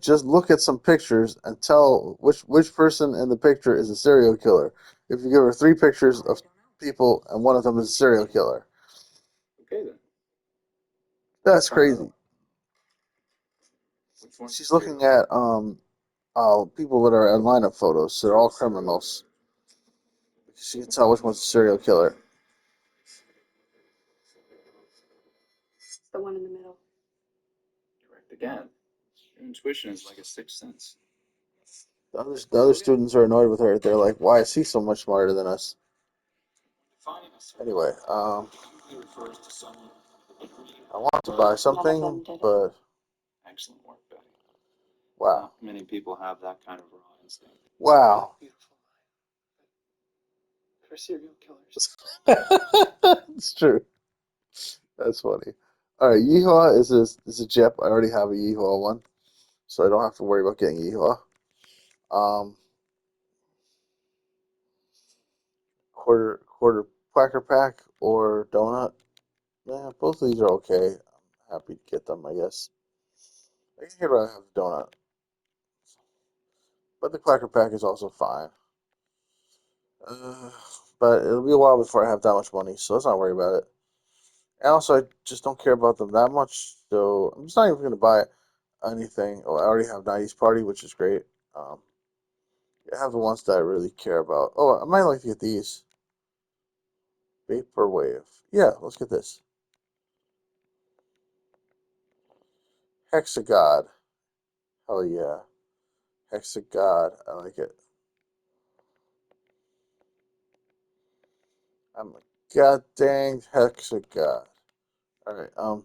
just look at some pictures and tell which person in the picture is a serial killer. If you give her three pictures of people and one of them is a serial killer, Okay then. that's crazy. Which one's She's the serial looking killer? at people that are in lineup photos. So they're all criminals. She can tell which one's a serial killer. It's the one in the middle. Correct again. Your intuition is like a sixth sense. The other students are annoyed with her. They're like, "Why is he so much smarter than us?" Defining a serial Anyway, usually refers to someone with a degree I want to buy None of something, them did it. but excellent work, Betty. wow, Not many people have that kind of raw instinct. wow. Beautiful line. For serial killers. It's true. That's funny. All right, Yeehaw is a Jep. I already have a Yeehaw one, so I don't have to worry about getting Yeehaw. Um, quarter Quacker Pack or donut. Yeah, both of these are okay. I'm happy to get them. I guess. I can get rather have a donut, but the Quacker Pack is also fine. Uh, but it'll be a while before I have that much money, so let's not worry about it. And also, I just don't care about them that much, so I'm just not even gonna buy anything. Oh, I already have 90s Party, which is great. Um, I have the ones that I really care about. Oh, I might like to get these. Vaporwave. Yeah, let's get this. Hexagod. Hell yeah. Hexagod. I like it. I'm a god dang Hexagod. Alright, I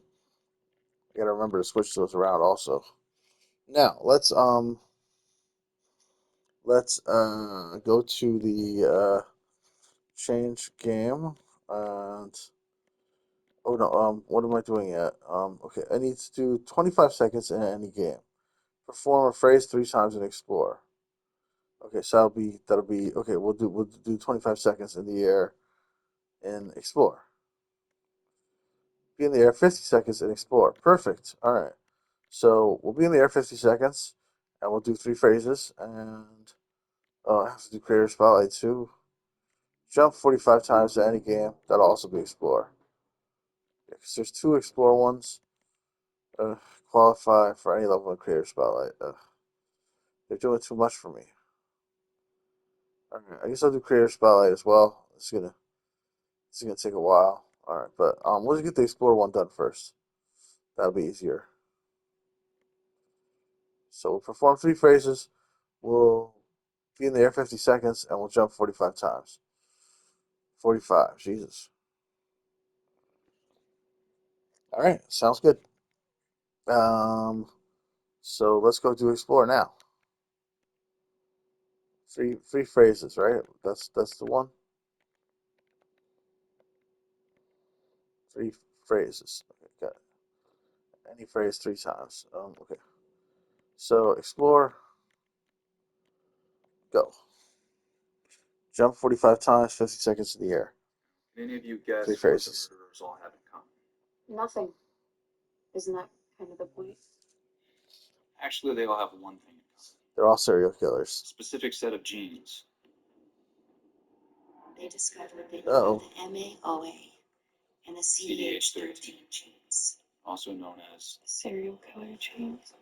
gotta remember to switch those around also. Now, let's go to the change game and oh no, what am I doing yet? Okay, I need to do 25 seconds in any game. Perform a phrase three times and explore. Okay, so that'll be okay. We'll do 25 seconds in the air and explore. Be in the air 50 seconds and explore. Perfect. All right. So we'll be in the air 50 seconds, and we'll do three phrases. And I have to do creator spotlight too. Jump 45 times to any game. That'll also be explore. Yeah, because there's two explore ones. Uh, Qualify for any level of creator spotlight. They're doing too much for me. Okay, I guess I'll do creator spotlight as well. It's gonna take a while. All right, but we'll just get the explore one done first. That'll be easier. So we'll perform three phrases. We'll be in the air 50 seconds, and we'll jump 45 times. 45. Jesus. All right, sounds good. Um, so let's go do explore now. Three phrases, right? That's the one. Three phrases. Okay, got any phrase three times. Okay. So explore, go. Jump 45 times, 50 seconds in the air. Can any of you Three guess what the phrases. murderers all have in common? Nothing. Isn't that kind of the point? Actually, they all have one thing in common. They're all serial A killers. specific set of genes. They discovered that you Uh-oh. have the MAOA and the CDH13 genes. Also known as Serial killer genes.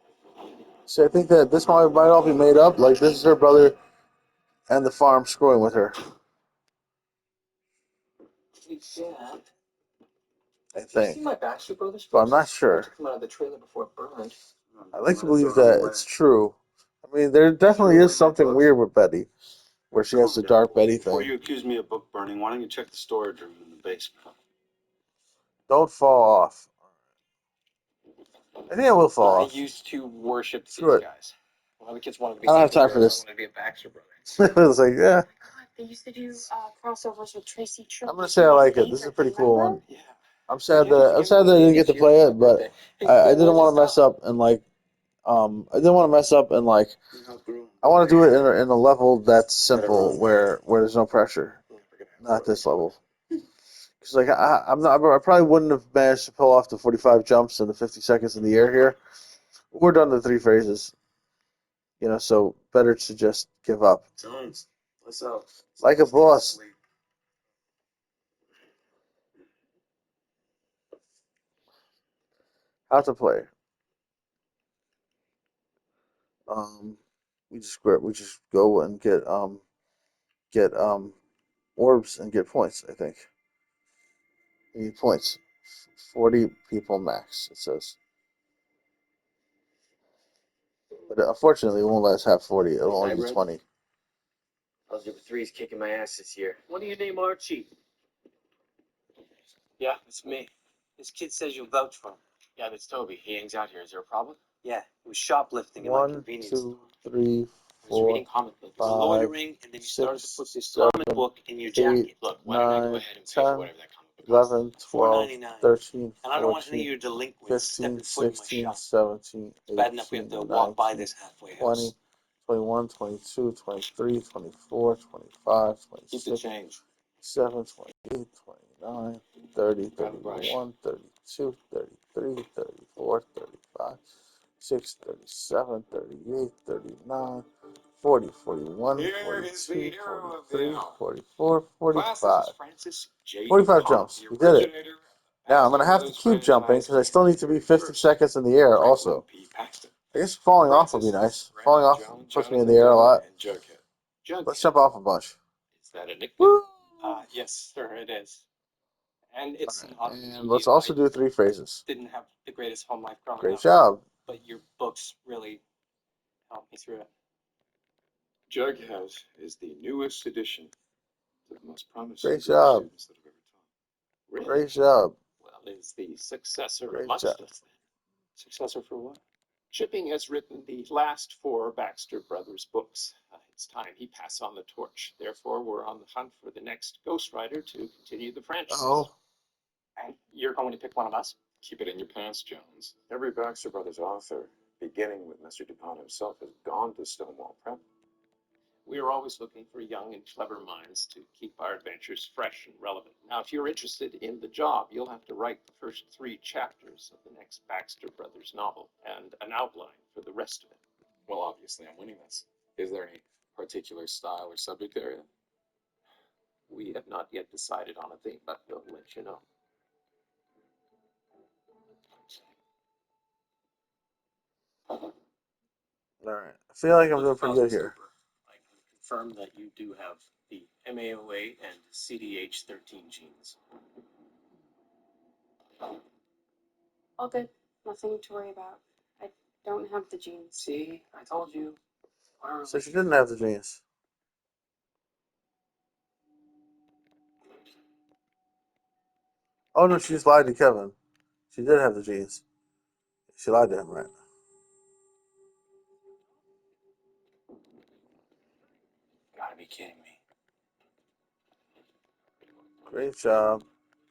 So I think that this might all be made up. Like this is her brother and the farm screwing with her. Yeah. I Did you see think, my Baxter Brothers but I'm poster? not sure. I took them out of the trailer before it burned. I like to believe that it's true. I mean, there definitely is something weird with Betty, where she has the dark Betty Before you thing. accuse me of book burning, why don't you check the storage room in the basement? Don't fall off. I think I will fall I off. used to worship Screw these it. guys. When other kids wanted to be I don't have time for superheroes, this. I wanted to be a Baxter Brother. It's like, yeah, They used to do crossovers with Tracy Tripp. I'm gonna say I like it. This is a pretty cool one. Yeah. I'm sad that I didn't get to play it, but I didn't want to mess up and like I didn't want to mess up and like I want to do it in a level that's simple where there's no pressure. Not this level. Because like I probably wouldn't have managed to pull off the 45 jumps and the 50 seconds in the air here. We're done the three phases. You know, so better to just give up. Jones, what's up? Like a boss. How to play. We just go and get orbs and get points. I think you need points. 40 people max. It says, but unfortunately, it won't let us have 40. It'll only be Hybrid? 20. Algebra 3 is kicking my ass this year. What do you name Archie? Yeah, it's me. This kid says you'll vouch for him. Yeah, that's Toby. He hangs out here. Is there a problem? Yeah, he was shoplifting in my 1, convenience 2, store. 3, He was 4, reading comic books. You were 5, loitering, and then you started to 6, put this 7, comic book in your 8, jacket. Look, why don't I go 9, ahead and pay for 10, whatever that comic book costs? 11, 12, $4.99. 13, And I don't want any of 14, your delinquents 15, stepping foot in my 16, shop. 17, It's bad enough we have 18, to walk by 19, this halfway 20, house. 21, 22, 23, 24, 25, Keep the 26, change. 27, 28, 29, 30, Grab a brush. 31, 32, 33, 34, 35, 6, 37, 38, 39, 40, 41, Here is the 42, hero of the 43, hour. 44, Class, this 45. is Francis J. 45 Dupont, jumps. the We did it. originator of Now I'm going to have to Baxter keep Brothers jumping because I franchise still need to be 50 First, seconds in the air Franklin also. P. Paxton. I guess falling off would be Francis, nice. Randy Falling off Jones, puts me in Jonathan the air a Demme, lot. and Jughead. Let's Jughead. jump off a bunch. Is that a nickname? Woo! Yes, sir, it is. And it's Alright, not and me. let's also I do 3 phrases. didn't have the greatest home life growing Great up, job. but your books really helped me through it. Jughead is the newest addition to the most promising Great group of job. students that I've ever taught. Really? Great job. Well, is the successor Great amongst job. us then? Successor for what? Chipping has written the last 4 Baxter Brothers books. It's time he pass on the torch. Therefore, we're on the hunt for the next ghostwriter to continue the franchise. Oh, And you're going to pick one of us? Keep it in your pants, Jones. Every Baxter Brothers author, beginning with Mr. DuPont himself, has gone to Stonewall Prep. We are always looking for young and clever minds to keep our adventures fresh and relevant. Now, if you're interested in the job, you'll have to write the first 3 chapters of the next Baxter Brothers novel and an outline for the rest of it. Well, obviously, I'm winning this. Is there any particular style or subject area? We have not yet decided on a theme, but we'll let you know. alright. I feel like I'm doing pretty good here. I can confirm that you do have the MAOA and CDH13 genes. All good. Nothing to worry about. I don't have the genes. See, I told you. So she didn't have the genes. Oh no, she just lied to Kevin. She did have the genes. She lied to him, right? Gotta be kidding me. Great job.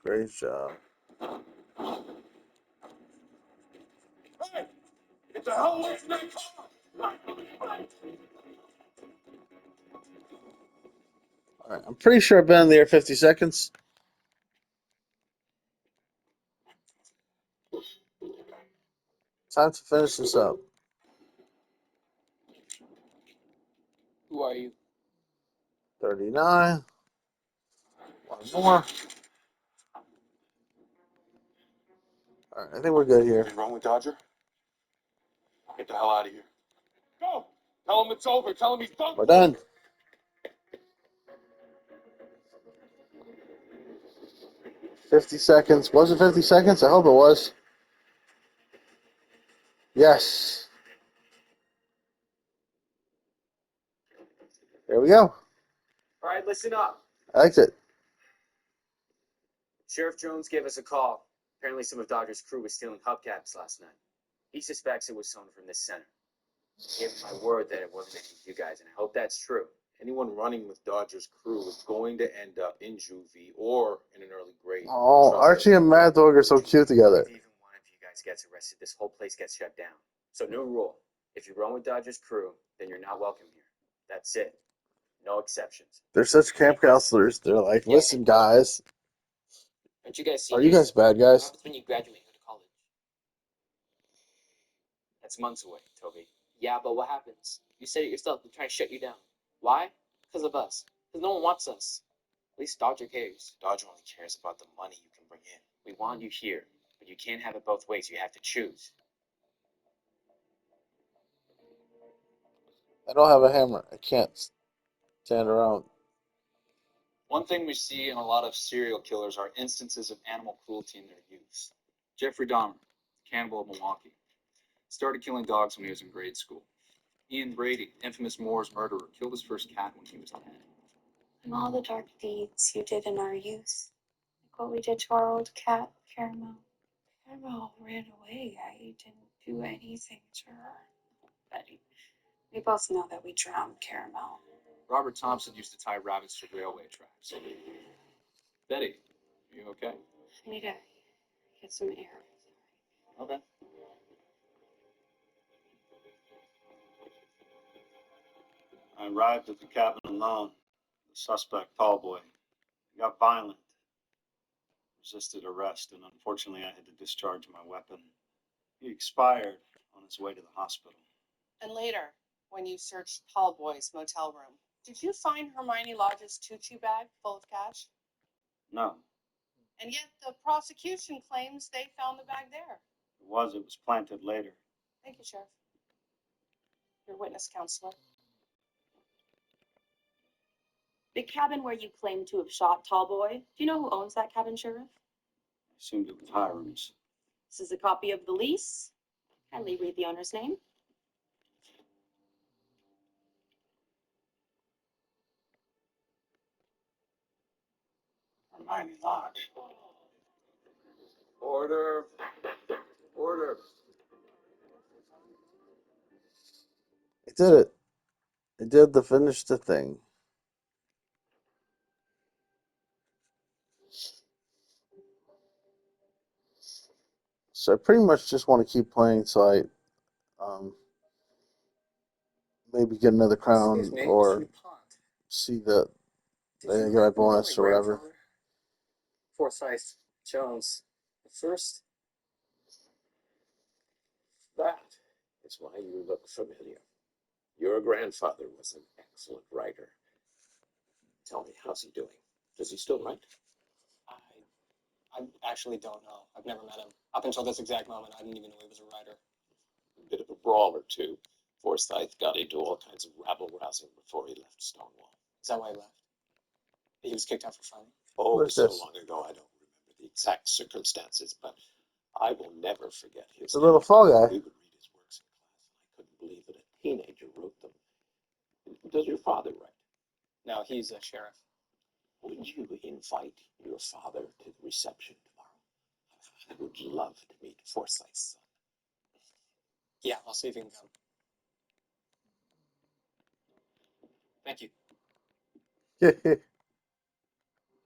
Great job. Hey! Get the hell away from that car! Alright, I'm pretty sure I've been in the air 50 seconds. Time to finish this up. Who are you? 39. One more. Alright, I think we're good here. Anything wrong with Dodger? Get the hell out of here. Go! Tell him it's over. Tell him he's done. We're done. $50 seconds. Was it 50 seconds? I hope it was. Yes. There we go. All right, listen up. I liked it. Sheriff Jones gave us a call. Apparently some of Dodger's crew was stealing hubcaps last night. He suspects it was someone from this center. I gave him my word that it wasn't any of you guys, and I hope that's true. Anyone running with Dodger's crew is going to end up in juvie or in an early grade. Oh, Archie and Mad Dog are so cute together. If even one of you guys gets arrested, this whole place gets shut down. So new rule. If you run with Dodger's crew, then you're not welcome here. That's it. No exceptions. They're such camp counselors. They're like, listen, guys. Aren't you guys Are you seniors? guys bad What guys? happens when you graduate and go to college? That's months away, Toby. Yeah, but what happens? You said it yourself. They're trying to shut you down. Why? Because of us. Because no one wants us. At least Dodger cares. Dodger only cares about the money you can bring in. We want you here, but you can't have it both ways. You have to choose. I don't have a hammer. I can't stand around. One thing we see in a lot of serial killers are instances of animal cruelty in their youth. Jeffrey Dahmer, cannibal of Milwaukee, started killing dogs when he was in grade school. Ian Brady, infamous Moors murderer, killed his first cat when he was 10. And all the dark deeds you did in our youth, like what we did to our old cat, Caramel. Caramel ran away. I didn't do anything to her. Betty, we both know that we drowned Caramel. Robert Thompson used to tie rabbits to railway tracks. Betty, are you okay? I need to get some air. Okay. I arrived at the cabin alone. The suspect, Tallboy, got violent, resisted arrest, and unfortunately I had to discharge my weapon. He expired on his way to the hospital. And later, when you searched Tallboy's motel room, did you find Hermione Lodge's tutu bag full of cash? No, And yet the prosecution claims they found the bag there. it was planted later. Thank you, Sheriff. Your witness, counselor. The cabin where you claim to have shot Tallboy, do you know who owns that cabin, Sheriff? I assumed it was Hiram's. This is a copy of the lease. Kindly read the owner's name. Hermione Lodge. Order. Order. I did it. I did the finish the thing. So I pretty much just want to keep playing so I maybe get another crown Excuse me, or Mr. DuPont. see that Did I you get my happen to know bonus my or whatever. grandfather? Forsyth Jones the first. That is why you look familiar. Your grandfather was an excellent writer. Tell me, how's he doing? Does he still write? I actually don't know. I've never met him. Up until this exact moment, I didn't even know he was a writer. A bit of a brawler, too. Forsyth got into all kinds of rabble-rousing before he left Stonewall. Is that why he left? He was kicked out for fighting? Oh, What it is was so this? long ago, I don't remember the exact circumstances, but I will never forget his The little fall guy. We would read his works in class, and I couldn't believe that a teenager wrote them. Does your father write? No, he's a sheriff. Would you invite your father to the reception tomorrow? I would love to meet Forsyth's son. Yeah, I'll see if he can come. Thank you.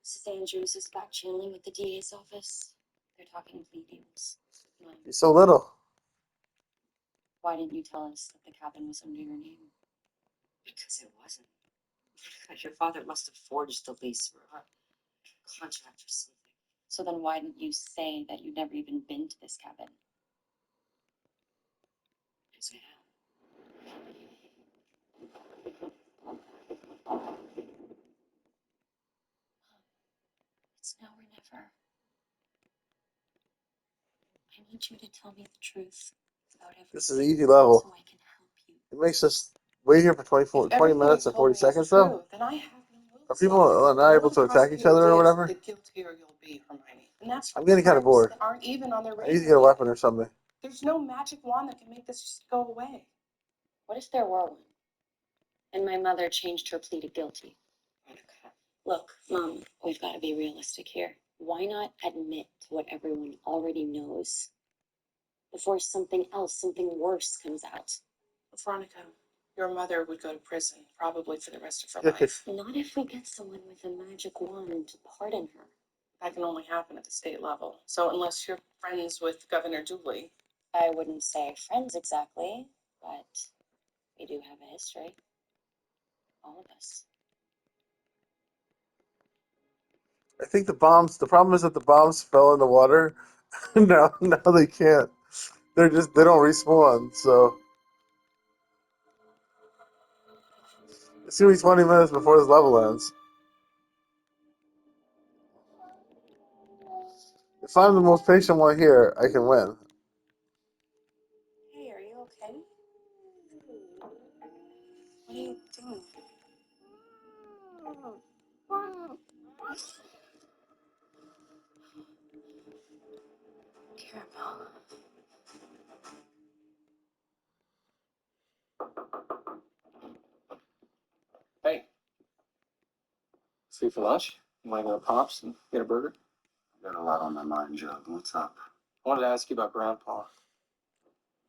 Mrs. Andrews is back chilling with the DA's office. They're talking plea deals. He's so little. Why didn't you tell us that the cabin was under your name? Because it wasn't. Your father must have forged the lease or a contract or something. So then why didn't you say that you'd never even been to this cabin? Yes, I have. It's now or never. I need you to tell me the truth about everything. This is an easy level. So I can help you. It makes us wait here for 20 minutes and 40 seconds though. Then I have no rules Are people not able to attack each other or whatever? The guiltier you'll be, Hermione. And that's I'm getting kind of crimes bored. that aren't even on their I radar. need to get a weapon or something. There's no magic wand that can make this just go away. What if there were one? And my mother changed her plea to guilty. Look, Mom, we've got to be realistic here. Why not admit to what everyone already knows before something else, something worse comes out? Veronica, your mother would go to prison, probably for the rest of her life. Not if we get someone with a magic wand to pardon her. That can only happen at the state level. So unless you're friends with Governor Dooley. I wouldn't say friends exactly, but we do have a history. All of us. I think the problem is that the bombs fell in the water. now they can't. They don't respawn, so It's gonna be 20 minutes before this level ends. If I'm the most patient one here, I can win. Hey, are you okay? What are you doing? Caramel. Hey. See you for lunch? You want to go to Pops and get a burger? I've got a lot on my mind, Jug. What's up? I wanted to ask you about Grandpa.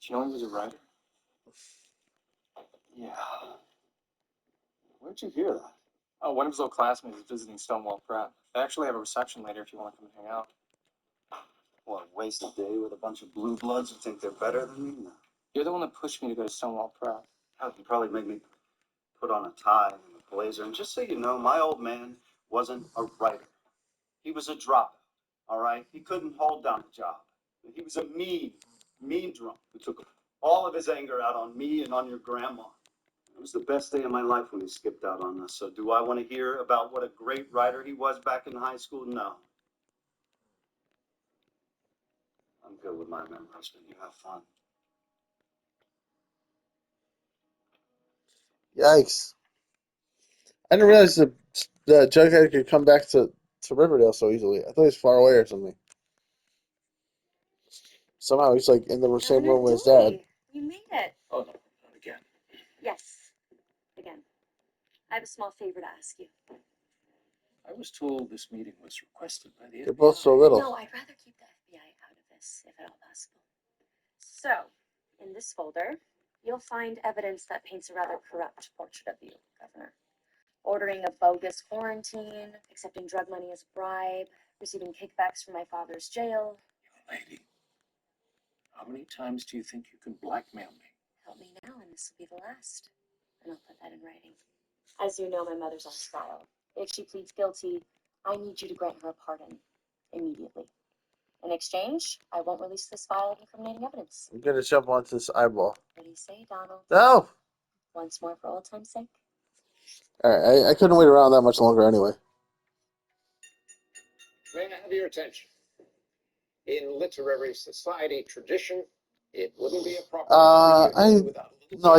Did you know he was a writer? Yeah. Where'd you hear that? Oh, one of his old classmates is visiting Stonewall Prep. They actually have a reception later if you want to come and hang out. What, waste a day with a bunch of blue bloods who think they're better than me? No. You're the one that pushed me to go to Stonewall Prep. Hell, you probably made me put on a tie and a blazer. And just so you know, my old man wasn't a writer. He was a dropout, all right? He couldn't hold down a job. He was a mean drunk who took all of his anger out on me and on your grandma. It was the best day of my life when he skipped out on us. So do I want to hear about what a great writer he was back in high school? No. I'm good with my memories, but you have fun. Yikes. I didn't realize the Jughead could come back to Riverdale so easily. I thought he was far away or something. Somehow he's like in the same room with his dad. You made it. Oh, no, not again. Yes. Again. I have a small favor to ask you. I was told this meeting was requested by the They're both so little. No, I'd rather keep the FBI out of this, if at all possible. So, in this folder, you'll find evidence that paints a rather corrupt portrait of you, Governor. Ordering a bogus quarantine, accepting drug money as a bribe, receiving kickbacks from my father's jail. Young lady, how many times do you think you can blackmail me? Help me now, and this will be the last. And I'll put that in writing. As you know, my mother's on trial. If she pleads guilty, I need you to grant her a pardon immediately. In exchange, I won't release this file of incriminating evidence. I'm gonna jump onto this eyeball. What do you say, Donald? No! Once more for old time's sake? Alright, I couldn't wait around that much longer anyway. May I have your attention? In literary society tradition, it wouldn't be a proper I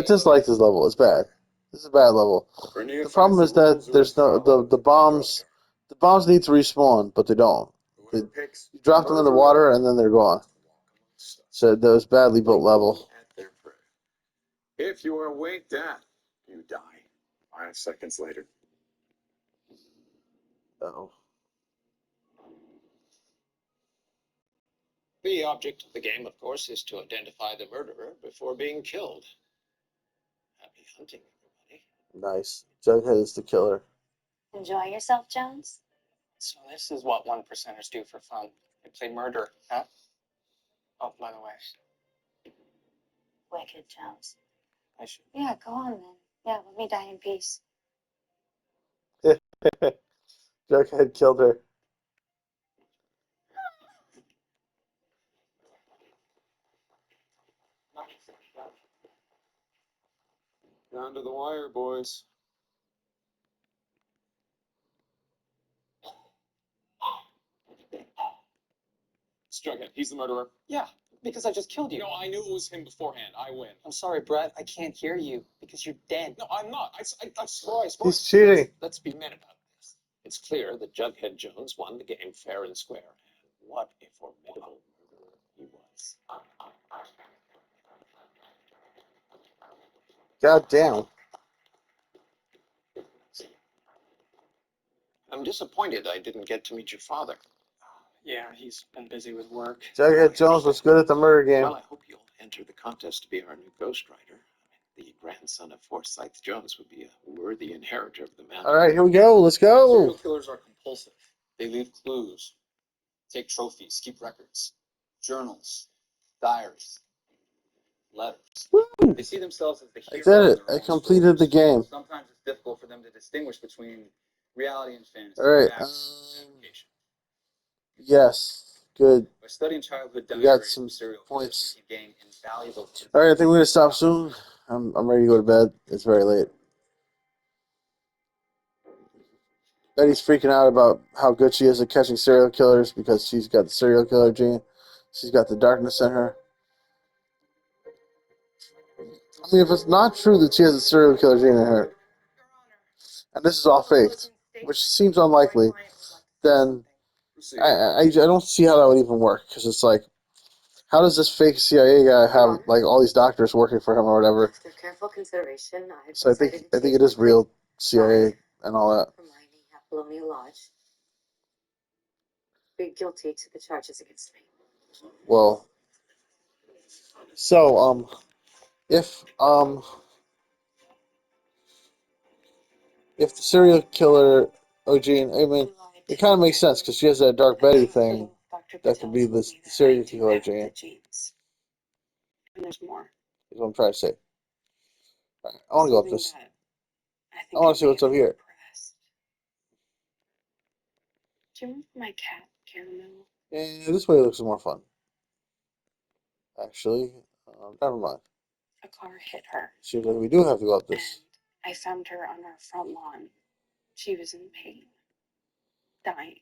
dislike this level. It's bad. This is a bad level. The problem is that there's no the bombs. The bombs need to respawn, but they don't. You drop them in the water and then they're gone. So that was badly built level. If you await that, you die 5 seconds later. Oh. The object of the game, of course, is to identify the murderer before being killed. Happy hunting, everybody. Nice. Jughead is the killer. Enjoy yourself, Jones? So this is what 1%ers do for fun. They play murder, huh? Oh, by the way. Wicked, Jones. I should. Yeah, go on then. Yeah, let me die in peace. Jughead killed her. Down to the wire, boys. Jughead, he's the murderer. Yeah, because I just killed you. No, I knew it was him beforehand. I win. I'm sorry, Brett. I can't hear you because you're dead. No, I'm not. I swore. He's cheating. Let's be men about this. It's clear that Jughead Jones won the game fair and square. What a formidable murderer he was. God damn. I'm disappointed I didn't get to meet your father. Yeah, he's been busy with work. Jughead Jones was good at the murder game. Well, I hope you'll enter the contest to be our new ghostwriter. The grandson of Forsyth Jones would be a worthy inheritor of the mantle. Alright, here we go. Let's go. Serial killers are compulsive. They leave clues, take trophies, keep records, journals, diaries, letters. Woo! They see themselves as the I hero. did it. of their I own completed the stories. game. Sometimes it's difficult for them to distinguish between reality and fantasy. Alright. Fabrication. Yes. Good. By studying childhood We got diaries some of serial points. killers, we can gain invaluable Alright, I think we're gonna stop soon. I'm ready to go to bed. It's very late. Betty's freaking out about how good she is at catching serial killers because she's got the serial killer gene. She's got the darkness in her. I mean, if it's not true that she has a serial killer gene in her, and this is all faked, which seems unlikely, then I don't see how that would even work. Because it's like, how does this fake CIA guy have like all these doctors working for him or whatever? After careful consideration, I've So I think it is real CIA and all that. Hermione Apollonia Lodge. Plead guilty to the charges against me. Well, so if the serial killer OG, I mean, it kind of makes sense because she has that Dark Betty thing that could be the serial killer gene. And there's more. Is what I'm trying to say. Right, I want to go up this. I want to see what's up here. Do you remember my cat, Caramel? Yeah, this way looks more fun. Actually, never mind. A car hit her. Seems like we do have to go up this. I found her on our front lawn. She was in pain, dying.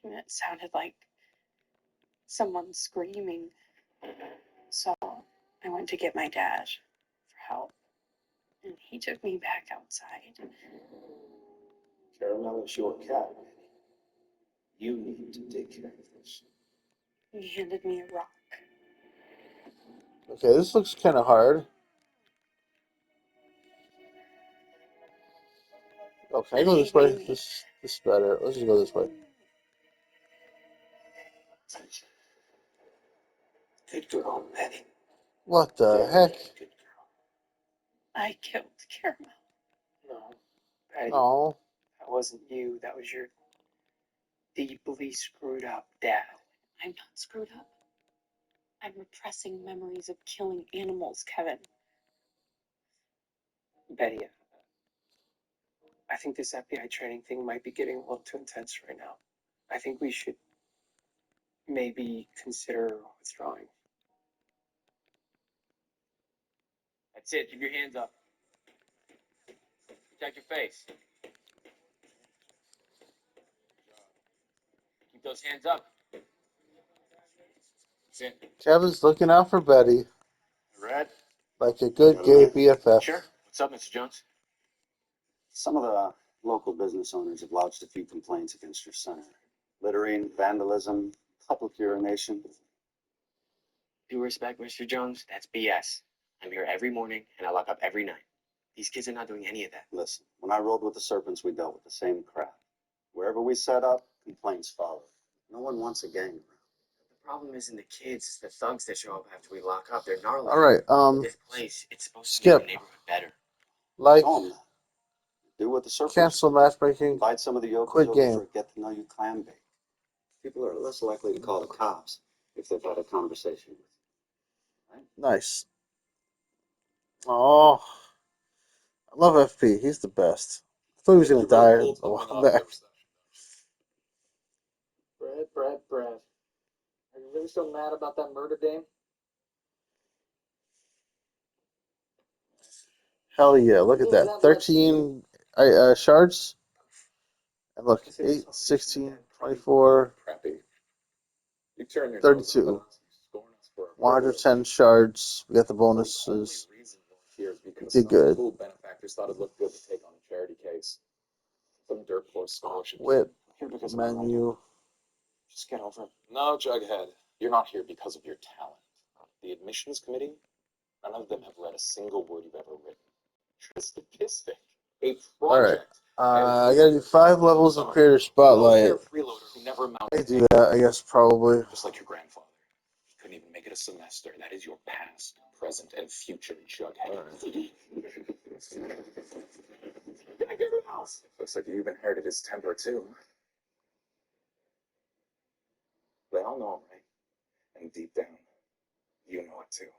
And it sounded like someone screaming. So I went to get my dad for help. And he took me back outside. Caramel is your cat. You need to take care of this. He handed me a rock. Okay, this looks kind of hard. Oh, can I go this way? This is better. Let's just go this way. Good girl, Betty. What the heck? I killed Caramel. No, Betty. Oh. That wasn't you. That was your deeply screwed up dad. I'm not screwed up. I'm repressing memories of killing animals, Kevin. Betty, I think this FBI training thing might be getting a little too intense right now. I think we should maybe consider withdrawing. That's it. Keep your hands up. Protect your face. Keep those hands up. That's it. Kevin's looking out for Betty Red? like a good gay BFF. Sure. What's up, Mr. Jones? Some of the local business owners have lodged a few complaints against your center. Littering, vandalism, public urination. Due respect, Mr. Jones, that's BS. I'm here every morning and I lock up every night. These kids are not doing any of that. Listen, when I rolled with the Serpents, we dealt with the same crap. Wherever we set up, complaints followed. No one wants a gang around. The problem isn't the kids, it's the thugs that show up after we lock up. They're gnarly. All right, This place, it's supposed to skip. make the neighborhood better. Like, do what the Serpents cancel matchmaking, invite some of the yokels quit over game. for a get-to-know-you clan bake. People are less likely to call the cops if they've had a conversation with you. Right? Nice. Oh, I love FP. He's the best. I thought he was going to die a while back. Brad. Are you really so mad about that murder, Dame? Hell yeah, look at that. 13 shards. And look, 8, 16, 24, 32. 110 shards. We got the bonuses. Did good. Benefactors thought it looked good to take on a charity case. Some dirt poor scholarship. Whip. Here because of my Menu. Just get over it. No, Jughead, you're not here because of your talent. The admissions committee, none of them have read a single word you've ever written. You're a statistic, a project. All right. I gotta do 5 levels of Creator Spotlight. I do that, I guess, probably. Just like your grandfather. He couldn't even make it a semester. That is your past, present, and future, Jughead. Looks like you've inherited his temper, too. They all know him, right? And deep down, you know it, too.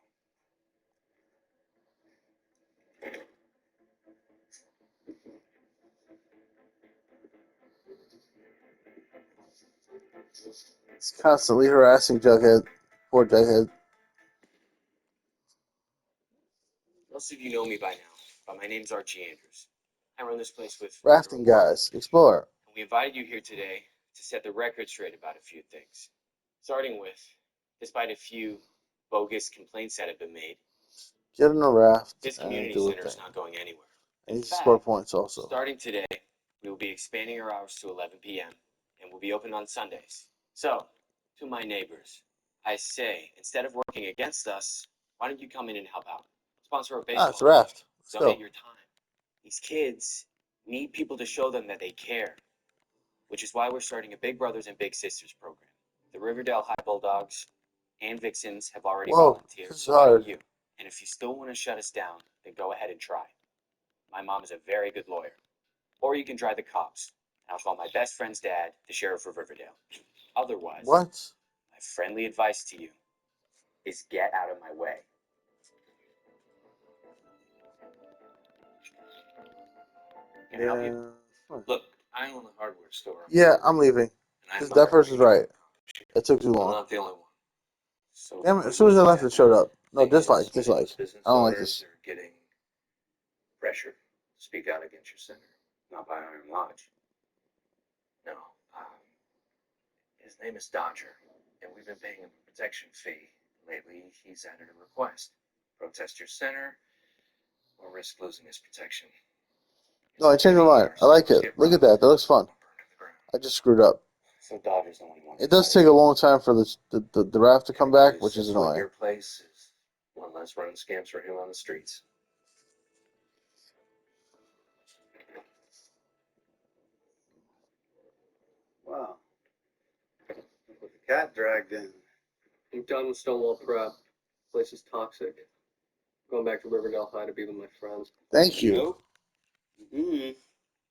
It's constantly harassing Jughead. Poor Jughead. Most of you know me by now, but my name's Archie Andrews. I run this place with Rafting guys, explore. and we invited you here today to set the record straight about a few things. Starting with, despite a few bogus complaints that have been made, Get in a raft this and community do a center is thing. not going anywhere. And In you score fact, points also. starting today, we will be expanding our hours to 11 p.m. and we'll be open on Sundays. So, to my neighbors, I say, instead of working against us, why don't you come in and help out? Sponsor a baseball Ah, it's a raft. game. Let's Donate go. your time. These kids need people to show them that they care, which is why we're starting a Big Brothers and Big Sisters program. The Riverdale High Bulldogs and Vixens have already Whoa, volunteered, this is so why don't hard. you? And if you still want to shut us down, then go ahead and try. My mom is a very good lawyer. Or you can try the cops. And I'll call my best friend's dad, the sheriff of Riverdale. Otherwise, What? my friendly advice to you is get out of my way. Can I help you? Look, I own a hardware store. Yeah, I'm leaving. Because that person's right. It took too I'm long. not the only one. So Damn it, as soon as I left, it showed up. No, dislike. business I don't like owners this. are getting pressure to speak out against your center, not by Iron Lodge. No, his name is Dodger, and we've been paying him a protection fee. Lately, he's added a request: protest your center or risk losing his protection. No, I changed my mind. I like it. Look at that. That looks fun. I just screwed up. So Dodger's the only one. It does take a long time for the raft to come back, which is What annoying. your place is one less running scams for him on the streets. Wow. With the cat dragged in. I'm done with Stonewall Prep. Place is toxic. Going back to Riverdale High to be with my friends. Thank you. Mm-hmm.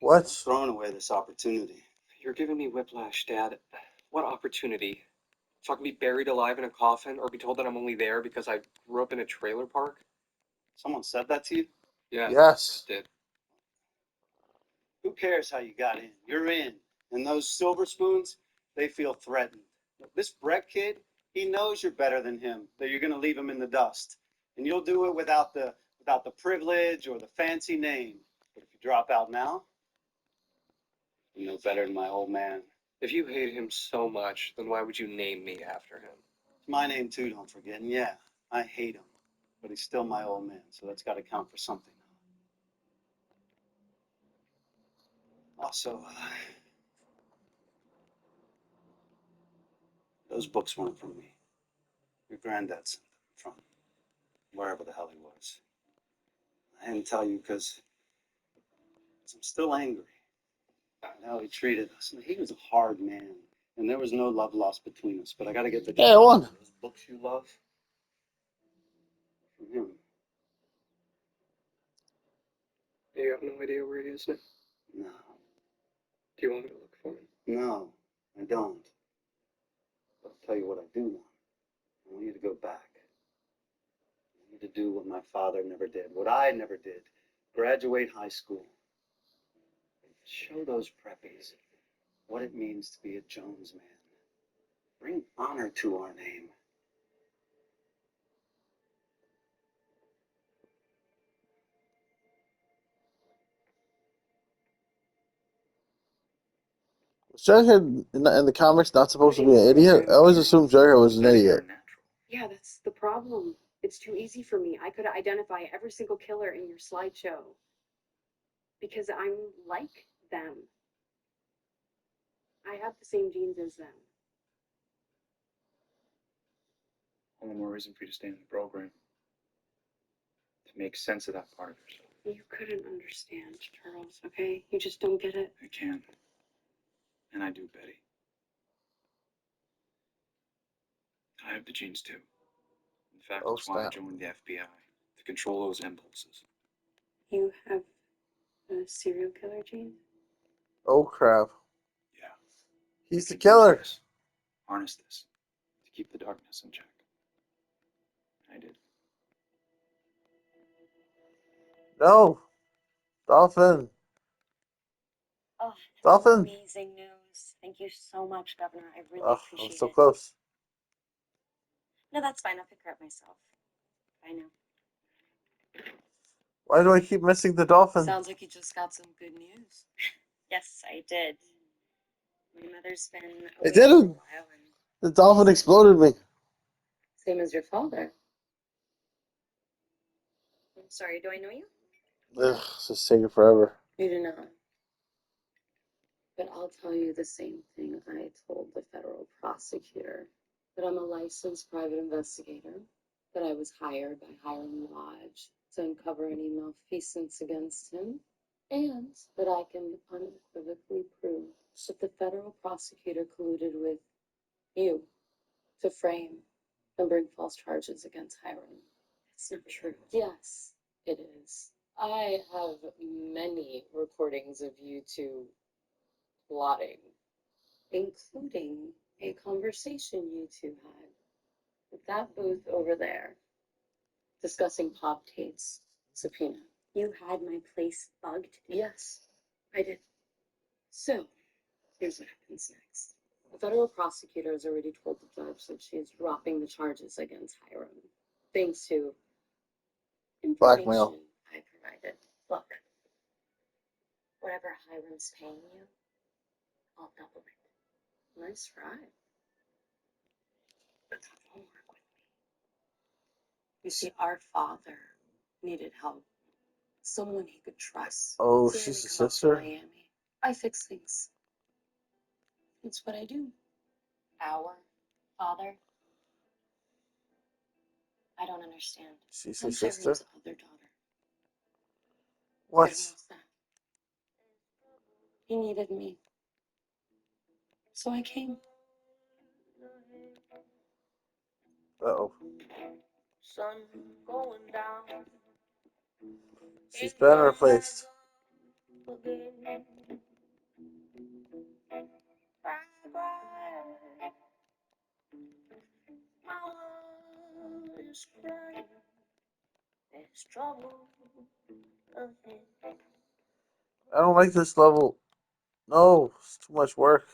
What? Throwing away this opportunity. You're giving me whiplash, Dad. What opportunity? So I can be buried alive in a coffin or be told that I'm only there because I grew up in a trailer park? Someone said that to you? Yeah. Yes. Brett did. Who cares how you got in? You're in. And those silver spoons, they feel threatened. This Brett kid, he knows you're better than him, that you're gonna leave him in the dust. And you'll do it without the privilege or the fancy name. But if you drop out now, you know better than my old man. If you hate him so much, then why would you name me after him? It's my name too, don't forget. And yeah, I hate him. But he's still my old man, so that's gotta count for something. Also, those books weren't from me. Your granddad sent them from wherever the hell he was. I didn't tell you because I'm still angry about how he treated us. And he was a hard man, and there was no love lost between us. But I got to get the Hey, I won. those books you love from him. You have no idea where he is now? No, Do you want me to look for him? no, I don't. But I'll tell you what I do want. I want you to go back. I want you to do what my father never did, what I never did. Graduate high school. Show those preppies what it means to be a Jones man. Bring honor to our name. Was Jughead in the comics not supposed to be an idiot? I always assumed Jughead was an idiot. Yeah, that's the problem. It's too easy for me. I could identify every single killer in your slideshow because I'm like them. I have the same genes as them. All the more reason for you to stay in the program. To make sense of that part of yourself. You couldn't understand, Charles, okay? You just don't get it. I can. And I do, Betty. I have the genes too. In fact, Oh, that's why I snap. joined the FBI. To control those impulses. You have a serial killer gene? Oh, crap. Yeah. He's the killer. Harness this. To keep the darkness in check. I did. No. Dolphin. Oh, Dolphin. amazing news. Thank you so much, Governor. I really Oh, I appreciate was so it. close. No, that's fine. I'll pick her up myself. Bye now. Why do I keep missing the dolphin? Sounds like you just got some good news. Yes, I did. My mother's been away It didn't. for a while, and The dolphin exploded me. same as your father. I'm sorry, do I know you? Ugh, it's just taking forever. You do not. But I'll tell you the same thing I told the federal prosecutor, that I'm a licensed private investigator, that I was hired by Hiram Lodge to uncover any malfeasance against him, and that I can unequivocally prove that the federal prosecutor colluded with you to frame and bring false charges against Hiram. It's not true. Yes, it is. I have many recordings of you two plotting, including a conversation you two had at that booth over there, discussing Pop Tate's subpoena. You had my place bugged? Yes, I did. So, here's what happens next. The federal prosecutor has already told the judge that she is dropping the charges against Hiram, thanks to Blackmail. information I provided. Look, whatever Hiram's paying you, I'll double it. Nice try. But that won't work with me. You see, our father needed help. Someone he could trust. Oh, So he had she's me a come up to sister? Miami. I fix things. It's what I do. Our father? I don't understand. She's I'm your sister? Hiram's other daughter. What? Hermosa. He needed me. So I came. Uh-oh. Sun going down. She's been replaced. Again. Cry. My heart is crying. There's trouble ahead. I don't like this level. No, it's too much work.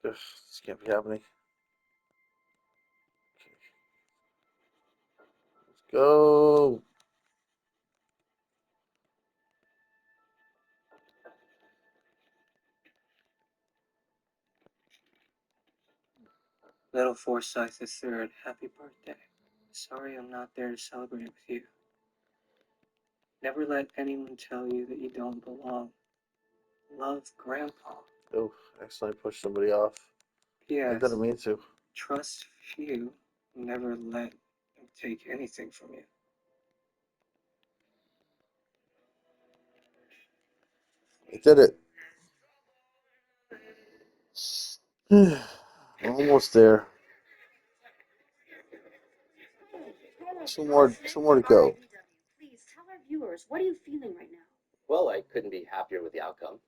Ugh, this can't be happening. Let's go. Little Forsyth III, happy birthday. Sorry I'm not there to celebrate with you. Never let anyone tell you that you don't belong. Love, Grandpa. Oh, accidentally pushed somebody off. I P.S. didn't mean to. Trust few, never let them take anything from you. I did it. I'm almost there. Two more to go. Please tell our viewers, what are you feeling right now? Well, I couldn't be happier with the outcome.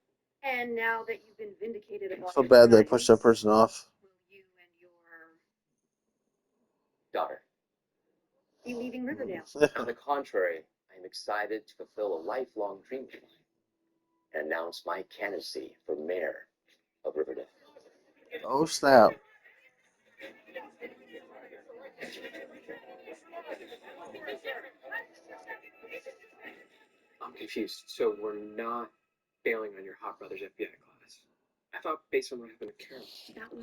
And now that you've been vindicated about So your bad that I pushed that crimes, person off. will you and your Daughter. be leaving Riverdale? On the contrary, I am excited to fulfill a lifelong dream of mine and announce my candidacy for mayor of Riverdale. Oh, snap. I'm confused. So we're not bailing on your Hawk Brothers FBI class. I thought based on what happened to Carol.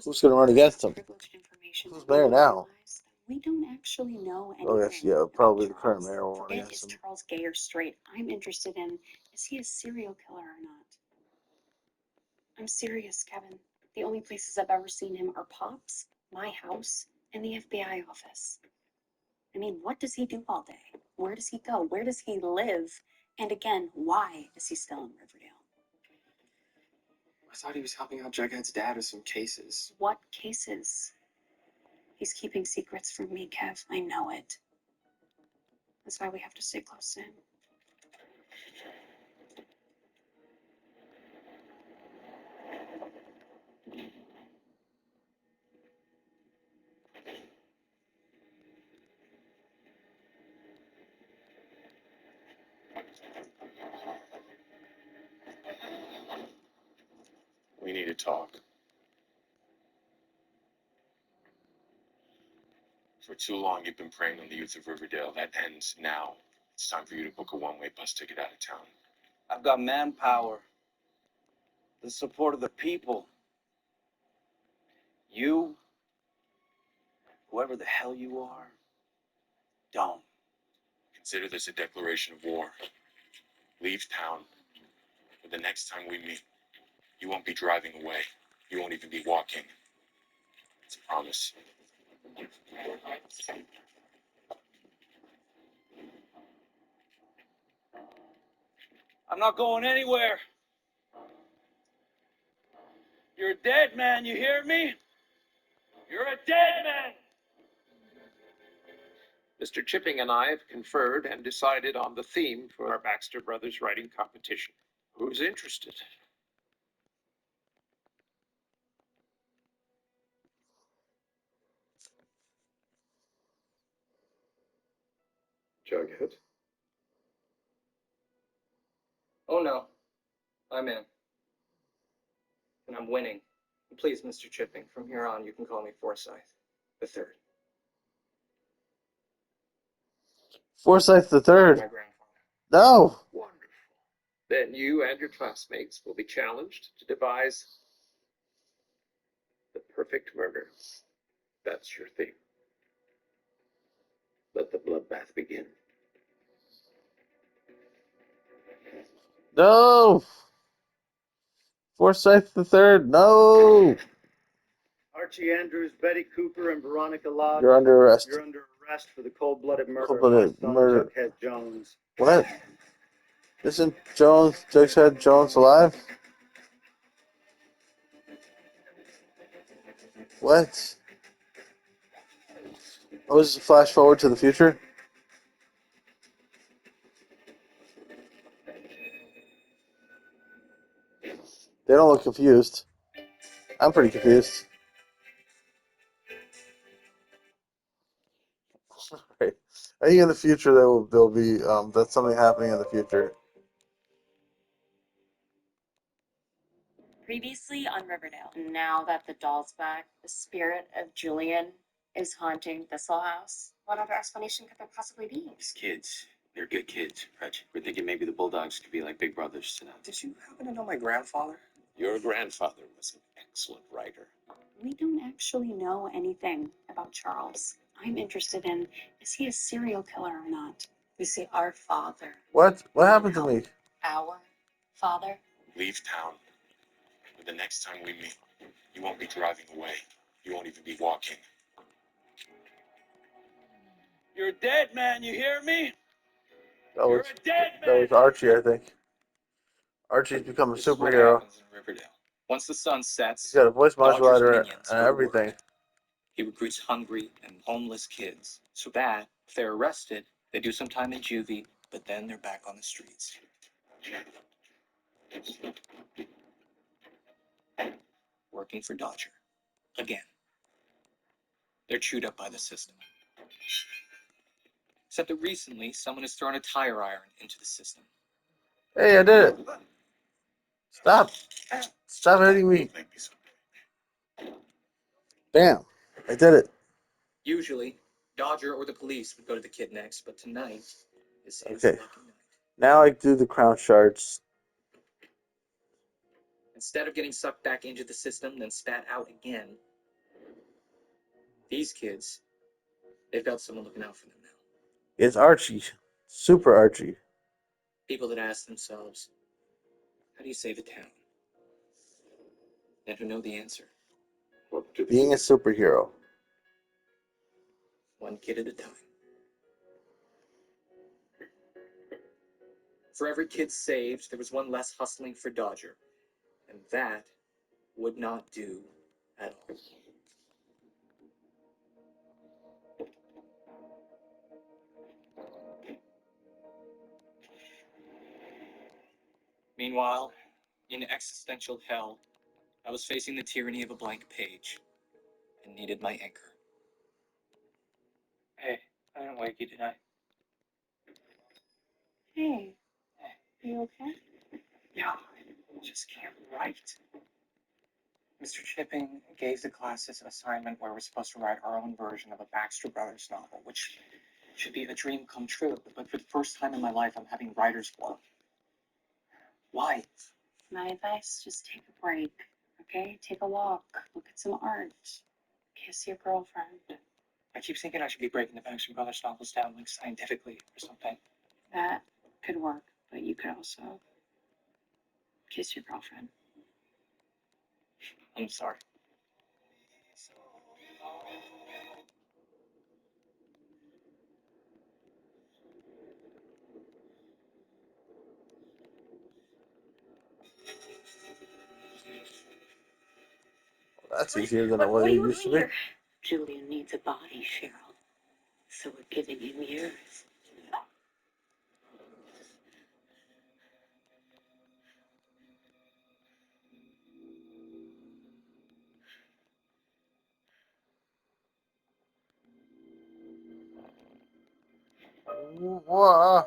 Who's going to run against him? Privileged information Who's that we mayor don't now? realize. We don't actually know anything. Oh, yes, yeah, about probably the current Charles. mayor will run Forget against is him. Charles gay or straight? I'm interested in, is he a serial killer or not? I'm serious, Kevin. The only places I've ever seen him are Pop's, my house, and the FBI office. I mean, what does he do all day? Where does he go? Where does he live? And again, why is he still in Riverdale? I thought he was helping out Jughead's dad with some cases. What cases? He's keeping secrets from me, Kev. I know it. That's why we have to stay close to him. We need to talk. For too long, you've been preying on the youth of Riverdale. That ends now. It's time for you to book a one-way bus ticket out of town. I've got manpower, the support of the people. You, whoever the hell you are, don't. Consider this a declaration of war. Leave town. But the next time we meet, you won't be driving away. You won't even be walking. It's a promise. I'm not going anywhere. You're a dead man, you hear me? You're a dead man! Mr. Chipping and I have conferred and decided on the theme for our Baxter Brothers writing competition. Who's interested? Jughead? Oh no, I'm in. And I'm winning. And please, Mr. Chipping, from here on you can call me Forsyth the Third. Forsyth the My Third. grandfather. No. Wonderful. Then you and your classmates will be challenged to devise the perfect murder. That's your theme. Let the bloodbath begin. No. Forsyth the Third. No. Archie Andrews, Betty Cooper, and Veronica Lodge. You're under arrest. You're under arrest for the cold-blooded murder Cold-blooded of my son, murder. Jughead Jones. What? Isn't Jughead Jones alive? What? Oh, this is a flash forward to the future? They don't look confused. I'm pretty confused. Right. I think in the future there'll be that's something happening in the future. Previously on Riverdale, now that the doll's back, the spirit of Julian is haunting Thistle House. What other explanation could there possibly be? These kids, they're good kids, Reg. We're thinking maybe the Bulldogs could be like big brothers to them. Did you happen to know my grandfather? Your grandfather was an excellent writer. We don't actually know anything about Charles. I'm interested in, is he a serial killer or not? You see, our father. What? What happened to me? Our father? Leave town. But the next time we meet, you won't be driving away. You won't even be walking. You're a dead man, you hear me? That You're was a dead man! that was Archie, I think. Archie's become a This is what superhero. happens in Riverdale. Once the sun He's sets, got a voice Dodger's modulator minions and go to everything. work. He recruits hungry and homeless kids so that if they're arrested, they do some time in juvie, but then they're back on the streets. Working for Dodger. Again. They're chewed up by the system. Except that recently, someone has thrown a tire iron into the system. Hey, I did it. Stop. Stop hitting me. Bam. I did it. Usually, Dodger or the police would go to the kid next, but tonight is his Okay. lucky night. Now I do the crown shards. Instead of getting sucked back into the system, then spat out again, these kids, they've got someone looking out for them now. It's Archie. Super Archie. People that ask themselves, how do you save a town? And who know the answer. Being a superhero. One kid at a time. For every kid saved, there was one less hustling for Dodger. And that would not do at all. Meanwhile, in existential hell, I was facing the tyranny of a blank page and needed my anchor. Hey, I didn't wake you tonight. Hey, are you okay? Yeah, I just can't write. Mr. Chipping gave the class this assignment where we're supposed to write our own version of a Baxter Brothers novel, which should be a dream come true. But for the first time in my life, I'm having writer's block. Why? My advice, just take a break, okay? Take a walk, look at some art, kiss your girlfriend. I keep thinking I should be breaking the Baxter Brothers novels down, like scientifically or something. That could work, but you could also kiss your girlfriend. I'm sorry. That's easier than What what are it you used to doing be. here? Julian needs a body, Cheryl. So we're giving him yours. Whoa.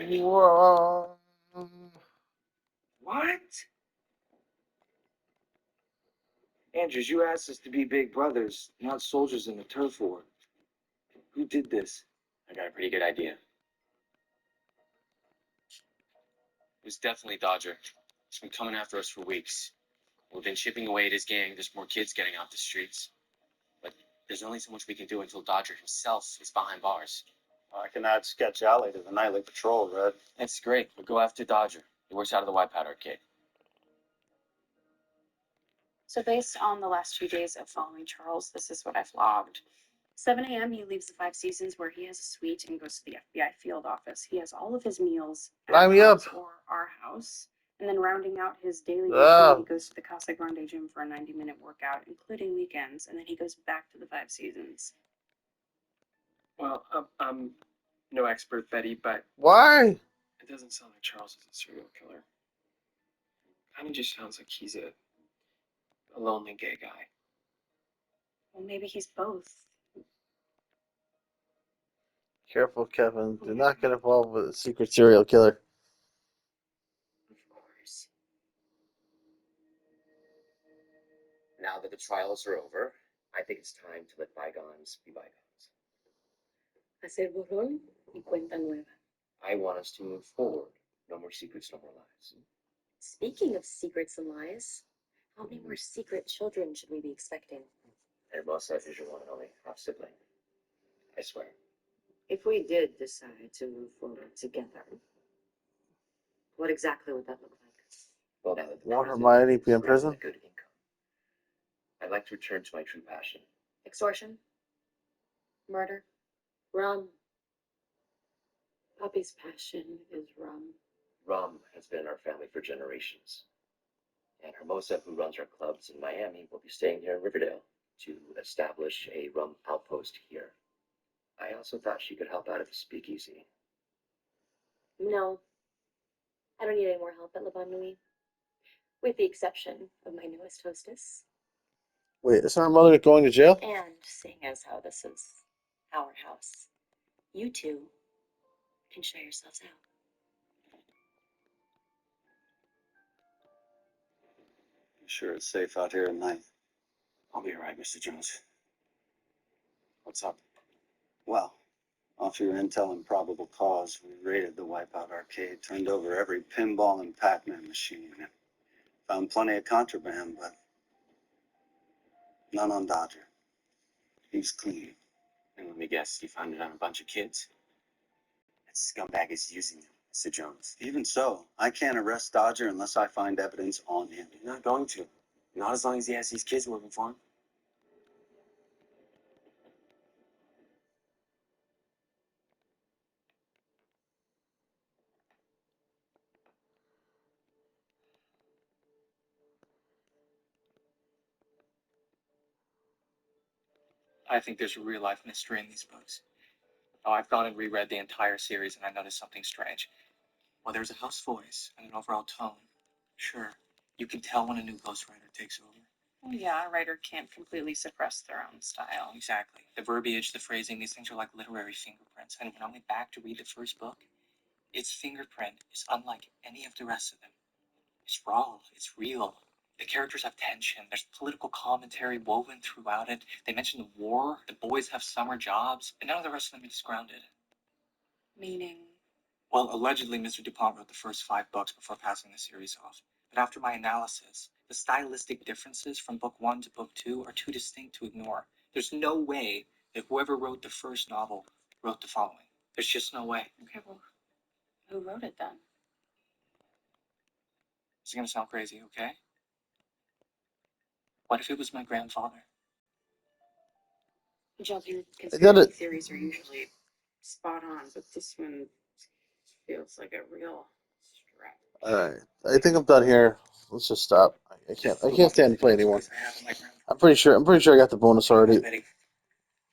Whoa. What? Andrews, you asked us to be big brothers, not soldiers in the turf war. Who did this? I got a pretty good idea. It was definitely Dodger. He's been coming after us for weeks. We've been chipping away at his gang. There's more kids getting off the streets. But there's only so much we can do until Dodger himself is behind bars. I can add Sketch Alley to the nightly patrol, Red. That's great. We'll go after Dodger. He works out of the Wipeout Arcade. So based on the last few days of following Charles, this is what I've logged. 7 a.m. he leaves the Five Seasons where he has a suite and goes to the FBI field office. He has all of his meals at Line me up. house or our house. And then rounding out his daily routine, Ah. he goes to the Casa Grande gym for a 90-minute workout, including weekends. And then he goes back to the Five Seasons. Well, I'm no expert, Betty, but Why? it doesn't sound like Charles is a serial killer. Kind of just sounds like he's a lonely gay guy. Well, maybe he's both. Careful, Kevin. Do not get involved with a secret serial killer. Of course. Now that the trials are over, I think it's time to let bygones be bygones. Hacer borrón y cuenta nueva. I want us to move forward. No more secrets, no more lies. Speaking of secrets and lies, how many more secret children should we be expecting? Hermosa is your one and only half sibling. I swear. If we did decide to move forward together, what exactly would that look like? Well, now that the Want president Hermione is be in bringing prison? a good income, I'd like to return to my true passion. Extortion? Murder? Rum. Poppy's passion is rum. Rum has been in our family for generations. And Hermosa, who runs our clubs in Miami, will be staying here in Riverdale to establish a rum outpost here. I also thought she could help out at the speakeasy. No. I don't need any more help at Le Bon Nuit. With the exception of my newest hostess. Wait, isn't her mother going to jail? And seeing as how this is our house, you two can show yourselves out. You sure it's safe out here at night? I'll be all right, Mr. Jones. What's up? Well, off your intel and probable cause, we raided the Wipeout Arcade, turned over every pinball and Pac-Man machine. Found plenty of contraband, but none on Dodger. He's clean. And let me guess, you found it on a bunch of kids? That scumbag is using them, Mr. Jones. Even so, I can't arrest Dodger unless I find evidence on him. You're not going to. Not as long as he has these kids working for him. I think there's a real life mystery in these books. Oh, I've gone and reread the entire series and I noticed something strange. Well, there's a house voice and an overall tone. Sure, you can tell when a new ghostwriter takes over. Well, yeah, a writer can't completely suppress their own style. Exactly. The verbiage, the phrasing, these things are like literary fingerprints. And when I went back to read the first book, Its fingerprint is unlike any of the rest of them. It's raw, it's real. The characters have tension, there's political commentary woven throughout it. They mention the war, the boys have summer jobs, and none of the rest of them is grounded. Meaning, Well, allegedly, Mr. DuPont wrote the first 5 books before passing the series off. But after my analysis, the stylistic differences from book 1 to book 2 are too distinct to ignore. There's no way that whoever wrote the first novel wrote the following. There's just no way. okay, well, who wrote it then? It's gonna sound crazy, okay? What if it was my grandfather? Job, your I got conspiracy it. theories are usually spot on, but this one feels like a real stretch. Alright. I think I'm done here. Let's just stop. I can't stand to play anymore. I'm pretty sure I got the bonus already. Betty,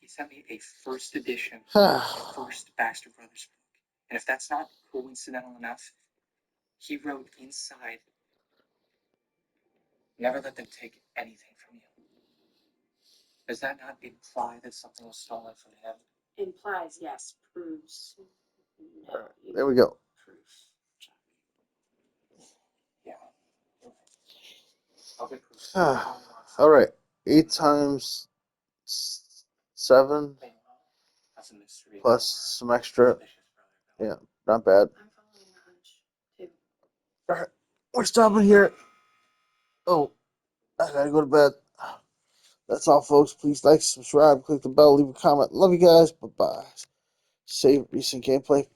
he sent me a first edition, the first Baxter Brothers book. And if that's not coincidental enough, he wrote inside, never let them take anything from you. Does that not imply that something was stolen from him? Implies yes, proves no. Alright, there we go. Yeah. I'll get proof. Alright. 8 times 7 That's a mystery. plus some extra. Yeah, not bad. I'm following the hunch too. Alright. We're stopping here. Oh, I gotta go to bed. That's all, folks. Please like, subscribe, click the bell, leave a comment. Love you guys. Bye bye. Save recent gameplay.